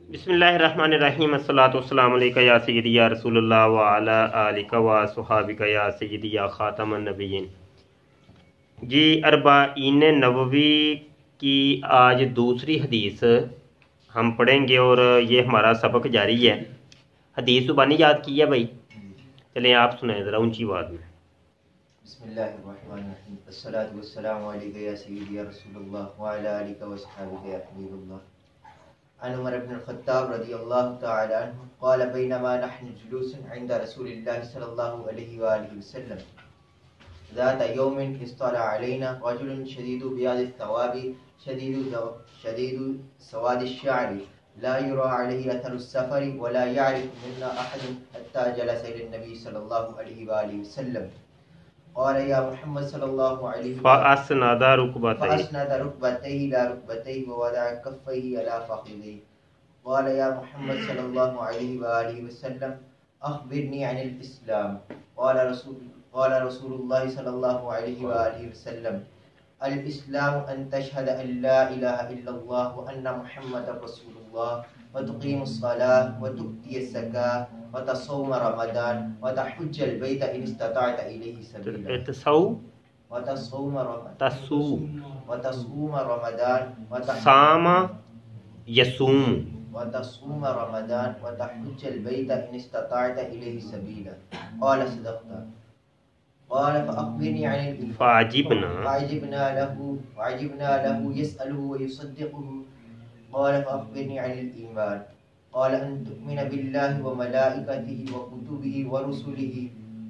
बिस्मिल्लाहिर्रहमानिर्रहीम अस्सलातु वस्सलामु अलैका या सय्यदी या रसूलल्लाह व अला आलिका व सुहाबिका या सय्यदी या खातमन नबिय्यीन। जी अर्बाईन नववी की आज दूसरी हदीस हम पढ़ेंगे और ये हमारा सबक जारी है। हदीस ज़ुबानी याद की है भाई, चलें आप सुनाएं ज़रा ऊंची आवाज़ में। बिस्मिल्लाहिर्रहमानिर्रहीम अस्सलातु वस्सलामु अलैका या सय्यदी या रसूलल्लाह व अला आलिका व सुहाबिका या हबीबल्लाह। अन उमर इब्न अल-खत्ताब रज़ियल्लाहु तआला अन्हु क़ाल बैनमा नहनु जुलूसन इंदा रसूलिल्लाह सल्लल्लाहु अलैहि व आलिहि वसल्लम ज़ात यौमिन इस्तला अलैना रजुलुन शदीदु बियादिस सवाबि शदीदु सवादिश शा'रि ला युरा अलैहि अथरुस सफरि व ला यअरिफु मिन्ना अहदुन हत्ता जलसा इला नबी सल्लल्लाहु अलैहि व आलिहि वसल्लम क़ाल या मुहम्मद सल्लल्लाहु अलैहि फ़अस्नदा रुकबतैहि ला रुकबतैहि व वदअ कफ़ैहि अला फ़ख़िज़ैहि क़ाल या मुहम्मद सल्लल्लाहु अलैहि व आलिहि वसल्लम अख़बिरनी अनिल इस्लाम क़ाल रसूलुल्लाह सल्लल्लाहु अलैहि व आलिहि वसल्लम अल इस्लाम अन तशहद अन ला इलाहा इल्लल्लाह व अन्ना मुहम्मदर रसूलुल्लाह व तुक़ीमुस सलाह व तु'तियस ज़कात व तसूम रमज़ान व तहुज्जल बैत इन इस्तताअत इलैहि सबीला व तसूम रमज़ान व सामा यसूम व तसूम रमज़ान व तहुज्जल बैत इन इस्तताअत इलैहि सबीला क़ाल सदक़ता क़ाल फ़अख़बिरनी अनिल फ़अजिबना लहु यसअलुहु व युसद्दिक़ुहु क़ाल फ़अख़बिरनी अनिल ईमान क़ाल अन तु'मिना बिल्लाहि व मलाइकतिहि व कुतुबिहि व रुसुलिहि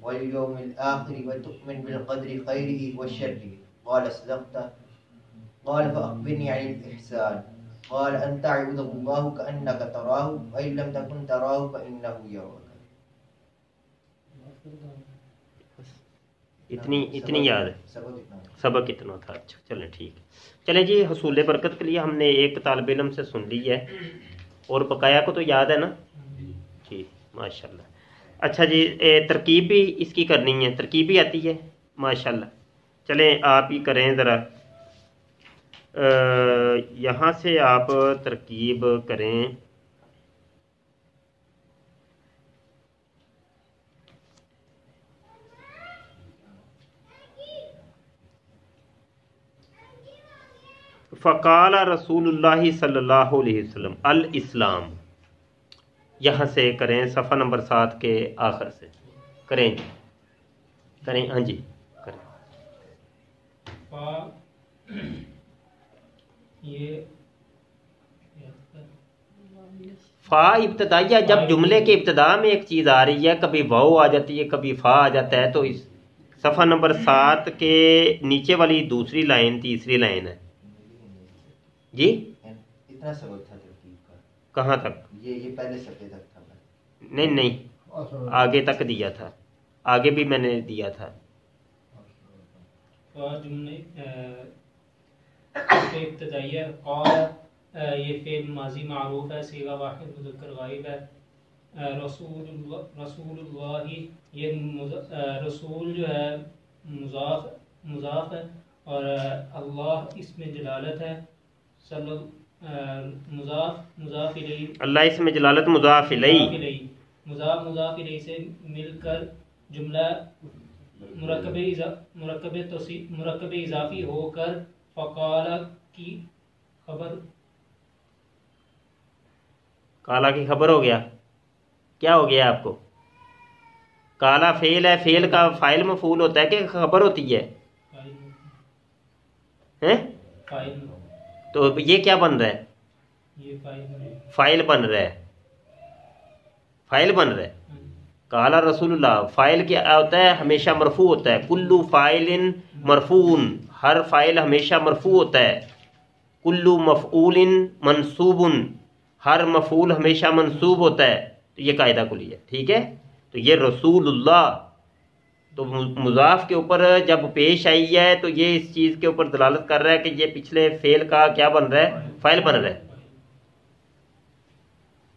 वल यौमिल आखिर व तु'मिन बिल क़द्रि ख़ैरिहि व शर्रिहि क़ाल सदक़ता क़ाल फ़अख़बिरनी अनिल इहसान क़ाल अन तअबुदल्लाह कअन्नका तराहु व इन लम तकुन तराहु फ़इन्नहु यराक। इतनी याद है, सबक इतना था। अच्छा चलें ठीक है। चलें जी, हसूल बरकत के लिए हमने एक तालिब इल्म से सुन ली है और बकाया को तो याद है ना जी, माशाल्लाह। अच्छा जी, तरकीब भी इसकी करनी है, तरकीब भी आती है माशाल्लाह। चलें आप ही करें ज़रा, यहाँ से आप तरकीब करें। फ़क़ाल रसूलुल्लाह सल्लल्लाहु अलैहि वसल्लम अल इस्लाम, यहाँ से करें सफ़ा नंबर 7 के आखिर से करें हाँ जी करें। फ़ा इब्तदाइया, जब जुमले के इब्तदा में एक चीज़ आ रही है, कभी वाव आ जाती है कभी फ़ा आ जाता है, तो इस सफ़ा नंबर 7 के नीचे वाली दूसरी लाइन तीसरी लाइन है जी। इतना सबक था तरकीब का, कहाँ तक? ये पहले सफ़े तक था। नहीं आगे तक दिया था, आगे भी मैंने दिया था। जुमले इब्तदाइया ये फ़ेल माज़ी मारूफ है, सीगा वाहिद मुज़क्कर गायब है। रसूलुल्लाह ये रसूल जो है मुज़ाफ है और अल्लाह इसमें जलालत है। मुज़ाफ इलैहि, अल्लाह इसमें जलालत मुज़ाफ इलैहि से मिलकर जुमला मुरक्कब इज़ाफ़ी होकर फ़क़ाला की खबर, काला की खबर हो गया। क्या हो गया आपको? काला फेल है, फेल का फाइल मफूल होता है कि खबर होती है हैं? तो ये क्या बन रहा है? ये फाइल बन रहा है, फाइल बन रहा है। काला रसूलुल्लाह, फाइल क्या होता है? हमेशा मरफू होता है। कुल्लु फाइलिन मरफून, हर फाइल हमेशा मरफू होता है। कुल्लु मफ़ऊलिन मंसूबुन, हर मफूल हमेशा मंसूब होता है। तो ये कायदा कुली है, ठीक है। तो ये रसूलुल्लाह तो मुज़ाफ के ऊपर जब पेश आई है तो ये इस चीज़ के ऊपर दलालत कर रहा है कि ये पिछले फेल का क्या बन रहा है? फाइल बन रहा है।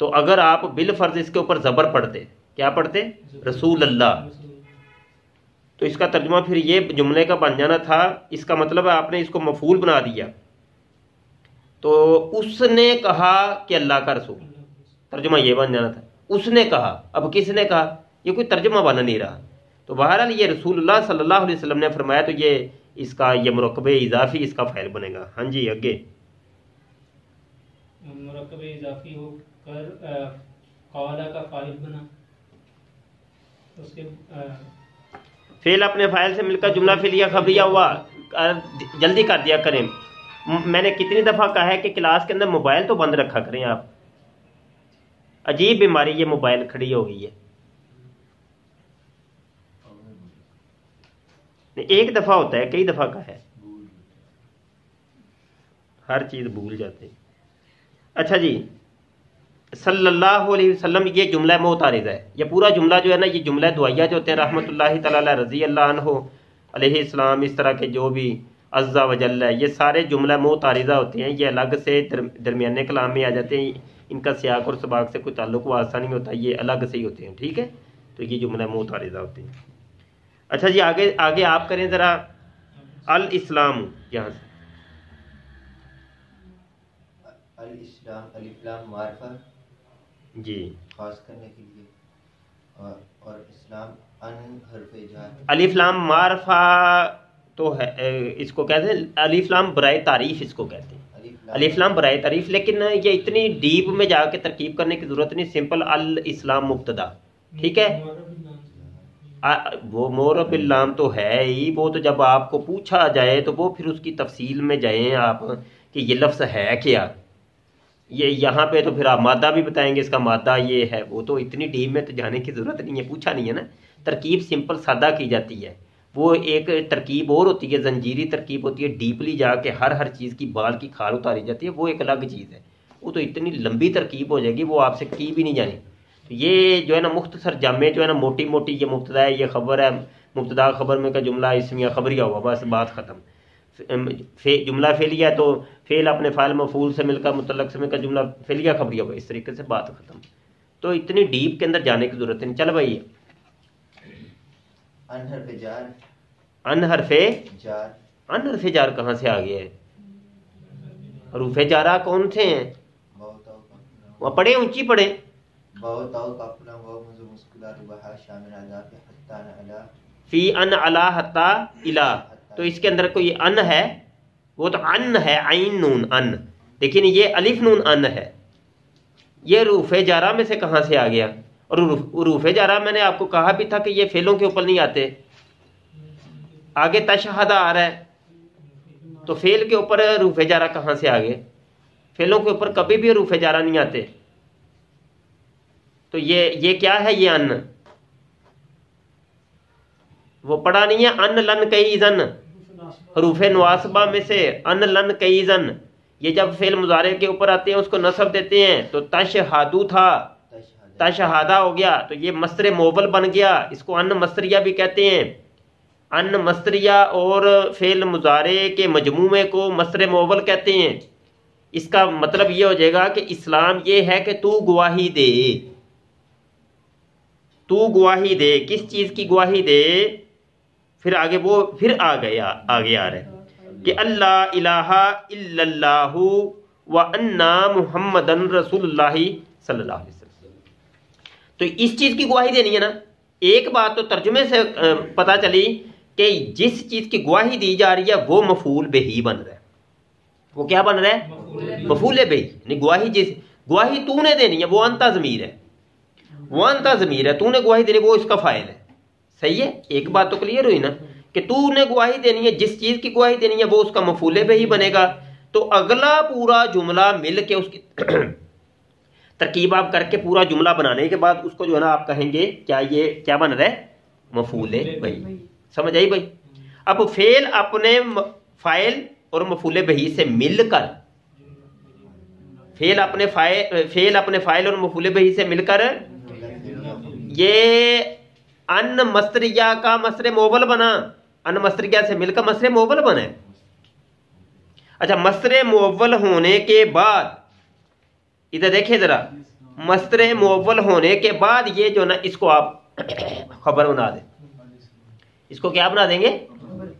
तो अगर आप बिल फर्ज इसके ऊपर ज़बर पढ़ते, क्या पढ़ते? रसूल अल्लाह, तो इसका तर्जुमा फिर ये जुमले का बन जाना था। इसका मतलब है आपने इसको मफूल बना दिया। तो उसने कहा कि अल्लाह का रसूल, तर्जुमा ये बन जाना था। उसने कहा, अब किसने कहा, ये कोई तर्जुमा बन नहीं रहा। तो बहरहाल ये रसूलुल्लाह सल्लल्लाहु अलैहि वसल्लम ने फरमाया, तो ये इसका ये मुरक्कब इजाफी इसका फ़ाइल बनेगा। हाँ जी आगे। मुरक्कब इजाफी होकर क़ाला का फ़ाइल बना, उसके फेल अपने फ़ाइल से मिलकर जुमला फिलिया खबरिया हुआ। जल्दी कर दिया करें। मैंने कितनी दफ़ा कहा है कि क्लास के अंदर मोबाइल तो बंद रखा करें आप। अजीब बीमारी ये मोबाइल खड़ी हो गई है। एक दफ़ा होता है, कई दफ़ा का है, हर चीज़ भूल जाते हैं। अच्छा जी, सल्लल्लाहु अलैहि वसल्लम ये जुमला मोतारिज़ है। ये पूरा जुमला जो है ना, ये जुमला दुआया जो होते हैं रहमतुल्लाहि तआला रज़ी अल्लाह अन्हु अलैहि सलाम, इस तरह के जो भी अज़्ज़ा व जल्ल है, ये सारे जुमला मोतारिज़ा होते हैं। ये अलग से दरमियाने कलाम में आ जाते हैं। इनका सियाक और सबाक से कोई ताल्लुक वास्ता नहीं होता, ये अलग से ही होते हैं। ठीक है, तो ये जुमला मोतारिज़ा होते हैं। अच्छा जी, आगे आगे आप करें ज़रा। अल इस्लाम, यहाँ से अल इस्लाम, अलिफ लाम मारिफा जी खास करने के लिए, और इस्लाम अन हर्फे जार। अलिफ लाम मारफा तो है, इसको कहते हैं अलिफ लाम बराए तारीफ, इसको कहते हैं अलिफ लाम बराए तारीफ। लेकिन ये इतनी डीप में जाके तरकीब करने की जरूरत नहीं। सिंपल अल इस्लाम मुब्तदा, ठीक है। वो मोर बिल्लाम तो है ही, वो तो जब आपको पूछा जाए तो वो फिर उसकी तफसील में जाएं आप कि ये लफ्ज़ है क्या। ये यहाँ पे तो फिर आप मादा भी बताएंगे, इसका मादा ये है, वो तो इतनी डीप में तो जाने की ज़रूरत नहीं है, पूछा नहीं है ना। तरकीब सिंपल सादा की जाती है। वो एक तरकीब और होती है, जंजीरी तरकीब होती है, डीपली जाके हर चीज़ की बाल की खाल उतारी जाती है, वो एक अलग चीज़ है। वो तो इतनी लंबी तरकीब हो जाएगी, वो आपसे की भी नहीं जानी। तो ये जो है ना मुख्तसर जामे जो है ना, मोटी मोटी ये मुब्तदा है, ये खबर है, मुब्तदा खबर में का जुमला इसमिया खबरिया हुआ, बस बात ख़त्म। जुमला फेलिया तो फेल अपने फ़ाइल मफूल से मिलकर मुतल्लक से मिलकर जुमला फेलिया खबरिया हुआ, इस तरीके से बात ख़त्म। तो इतनी डीप के अंदर जाने की ज़रूरत नहीं। चल भाई, अन हर्फे जार, अन हरफे जार, अन हरफे जार कहाँ से आ गया है? रूफे जारा कौन से हैं? वह पढ़े, ऊंची पढ़े। फी अन अला हत्ता इला, तो इसके अंदर कोई अन है, वो तो अन है, आइन नून अन, लेकिन ये अलिफ नून अन है। ये रूफे जारा में से कहाँ से आ गया? और रूफे जारा मैंने आपको कहा भी था कि ये फेलों के ऊपर नहीं आते। आगे तशहदा आ रहा है, तो फेल के ऊपर रूफे जारा कहाँ से आ गए? फेलों के ऊपर कभी भी रूफे जारा नहीं आते। तो ये क्या है? ये अन्न, वो पढ़ा नहीं है। अन लन कई जन, हरूफे नवासबा में से अन लन कई जन, ये जब फेल मुजारे के ऊपर आते हैं उसको नसब देते हैं। तो तशहादू था, तशहादा हो गया, तो ये मस्तर मोबल बन गया। इसको अन मस्तरिया भी कहते हैं। अन मस्तरिया और फेल मुजारे के मजमूमे को मस्तर मोबल कहते हैं। इसका मतलब ये हो जाएगा कि इस्लाम ये है कि तू गवाही दे, तू गवाही दे। किस चीज की गवाही दे? फिर आगे वो फिर आगे आ रहा है कि अल्लाह इलाहा इल्लल्लाहु व अन्ना मुहम्मदन रसूलुल्लाहि सल्लल्लाहु अलैहि वसल्लम। तो इस चीज की गवाही देनी है ना। एक बात तो तर्जुमे से पता चली कि जिस चीज की गवाही दी जा रही है वो मफूल बेही बन रहा है। वो क्या बन रहा है? मफूल बेही। यानी गवाही, जिस गवाही तूने देनी है वो अंता ज़मीर है, वो अंता ज़मीर है, तूने गवाही देनी, वो इसका फाइल है। सही है, एक बात तो क्लियर हुई ना कि तूने गवाही देनी है, जिस चीज की गवाही देनी है वो उसका मफूले पे ही बनेगा। तो अगला पूरा जुमला मिल के उसकी तरकीब आप करके पूरा जुमला बनाने के बाद उसको जो है ना आप कहेंगे क्या ये क्या बन रहा है? मफूले बही। समझ आई भाई? अब फेल अपने फाइल और मफूले बही से मिलकर, फेल अपने फाइल और मफूले बही से मिलकर ये अन मस्तरिया का मसरे मोबल बना। अन मस्तरिया से मिलकर मसरे मोबल बने। अच्छा, मसरे मोबल होने के बाद इधर देखिए जरा, मसरे मोबल होने के बाद ये जो ना इसको आप खबर बना दे। इसको क्या बना देंगे?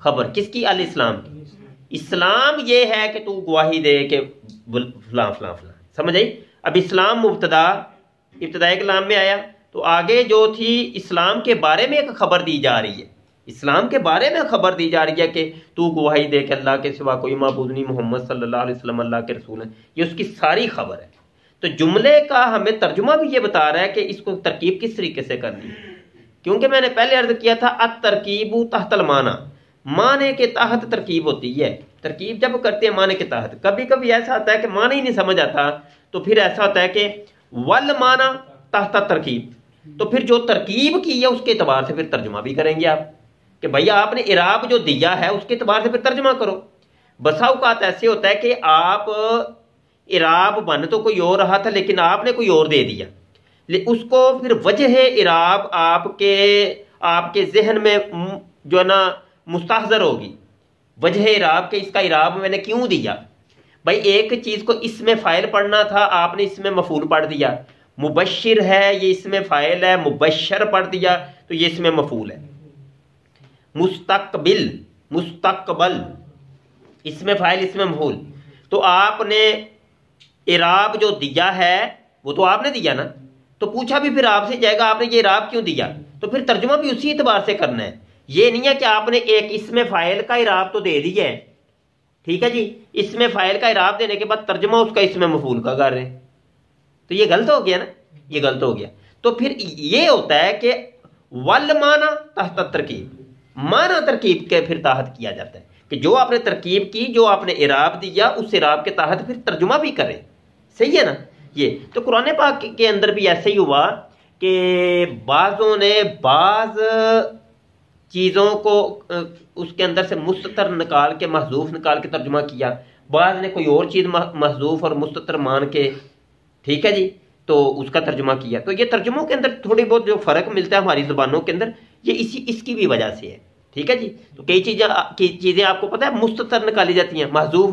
खबर। किसकी? अल इस्लाम। इस्लाम ये है कि तू गवाही दे के फलां फलां फलां। समझ आई? अब इस्लाम मुब्तदा इब्तदाई कलाम में आया, तो आगे जो थी इस्लाम के बारे में एक खबर दी जा रही है, इस्लाम के बारे में खबर दी जा रही है कि तू गवाही दे कि अल्लाह के सिवा कोई माबूद नहीं, मोहम्मद सल्लल्लाहु अलैहि वसल्लम अल्लाह के रसूल हैं। ये उसकी सारी खबर है। तो जुमले का हमें तर्जुमा भी ये बता रहा है कि इसको तरकीब किस तरीके से करनी है, क्योंकि मैंने पहले अर्ज किया था अत तरकीबु तहतल माना, माने के तहत तरकीब होती है। तरकीब जब करते हैं माने के तहत, कभी कभी ऐसा होता है कि माने ही नहीं समझ आता, तो फिर ऐसा होता है कि वल माना तहत तरकीब, तो फिर जो तरकीब की है उसके एतबार से फिर तर्जुमा भी करेंगे आप कि भैया आपने इराब जो दिया है उसके एतबार से फिर तर्जुमा करो। बसा औकात ऐसे होता है कि आप इराब बन तो कोई और रहा था लेकिन आपने कोई और दे दिया, उसको फिर वजह इराब आपके जहन में जो है ना मुस्तहज़र होगी, वजह इराब के इसका इराब मैंने क्यों दिया। भाई एक चीज को इसमें फाइल पढ़ना था, आपने इसमें मफूल पढ़ दिया, मुबश्शिर है ये इसमें फाइल है, मुबश्शर पढ़ दिया तो ये इसमें मफूल है। मुस्तकबिल मुस्तकबल इसमें फाइल इसमें मफूल, तो आपने इराब जो दिया है वो तो आपने दिया ना, तो पूछा भी फिर आपसे जाएगा आपने ये इराब क्यों दिया, तो फिर तर्जुमा भी उसी एतबार से करना है। ये नहीं है कि आपने एक इसमें फाइल का इराब तो दे दिया है, ठीक है जी, इसमें फाइल का इराब देने के बाद तर्जुमा उसका इसमें मफूल का कर रहे हैं, तो ये गलत हो गया ना, ये गलत हो गया। तो फिर ये होता है कि वल माना तहत तरकीब, माना तरकीब के फिर ताहत किया जाता है कि जो आपने तरकीब की, जो आपने इराब दिया उस इराब के तहत फिर तर्जुमा भी करें। सही है ना। ये तो कुरान पाक के अंदर भी ऐसे ही हुआ कि बाज़ों ने बाज चीज़ों को उसके अंदर से मुस्ततर निकाल के महजूफ निकाल के तर्जुमा किया, बाज ने कोई और चीज़ महजूफ और मुस्ततर मान के, ठीक है जी, तो उसका तर्जुमा किया। तो ये तर्जुमों के अंदर थोड़ी बहुत जो फ़र्क मिलता है हमारी ज़ुबानों के अंदर, ये इसकी भी वजह से है, ठीक है जी। तो कई चीज़ें आपको पता है मुस्ततर निकाली जाती हैं, महजूफ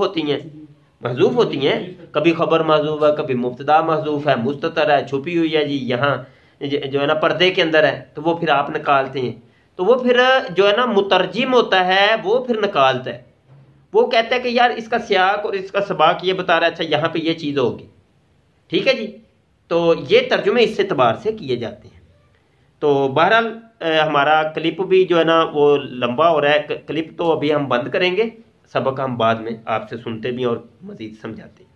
होती हैं, कभी खबर महजूफ है, कभी मुब्तदा महजूफ है, मुस्ततर है, छुपी हुई है जी, यहाँ जो है ना पर्दे के अंदर है, तो वो फिर आप निकालते हैं, तो वो फिर जो है ना मुतरजिम होता है वो फिर निकालता है, वो कहता है कि यार इसका सियाक और इसका सबाक ये बता रहा है, अच्छा यहाँ पे ये चीज़ होगी, ठीक है जी। तो ये तर्जुमे इस एतबार से किए जाते हैं। तो बहरहाल हमारा क्लिप भी जो है ना वो लंबा हो रहा है, क्लिप तो अभी हम बंद करेंगे, सबक हम बाद में आपसे सुनते भी और मज़ीद समझाते हैं।